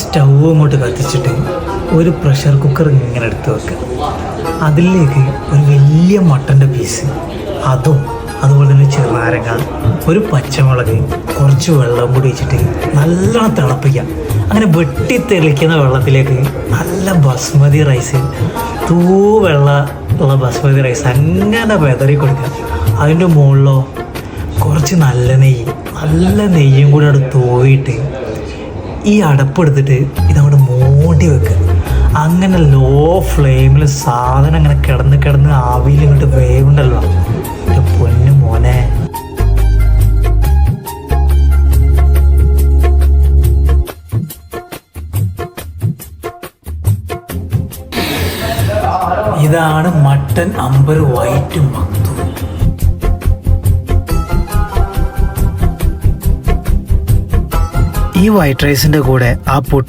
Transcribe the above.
Stove അങ്ങോട്ട് കത്തിച്ചിട്ട് ഒരു പ്രഷർ കുക്കർ ഇങ്ങനെ എടുത്ത് വെക്കുക. അതിലേക്ക് ഒരു വലിയ മട്ടൻ്റെ പീസ്, അതും അതുപോലെ തന്നെ ചെറുനാരങ്ങ, ഒരു പച്ചമുളക്, കുറച്ച് വെള്ളം കൂടി വെച്ചിട്ട് നല്ലോണം തിളപ്പിക്കാം. അങ്ങനെ വെട്ടി തെളിക്കുന്ന വെള്ളത്തിലേക്ക് നല്ല ബസ്മതി റൈസ്, വെള്ള ഉള്ള ബസ്മതി റൈസ് അങ്ങനെ വെതറി കൊടുക്കുക. അതിൻ്റെ മുകളിലോ കുറച്ച് നല്ല നെയ്യും കൂടി അവിടെ തൂവിയിട്ട് ഈ അടപ്പെടുത്തിട്ട് ഇതവിടെ മൂടി വെക്കുക. അങ്ങനെ ലോ ഫ്ലെയിമിൽ സാധനം അങ്ങനെ കിടന്ന് ആവിയിൽ ഇങ്ങോട്ട് വേവുണ്ടല്ലോ. എൻ്റെ പൊന്നു മോനെ, ഇതാണ് മട്ടൻ അമ്പർ വൈറ്റ് മക്തു. ഈ വൈറ്റ് റൈസിൻ്റെ കൂടെ ആ പൊട്ടി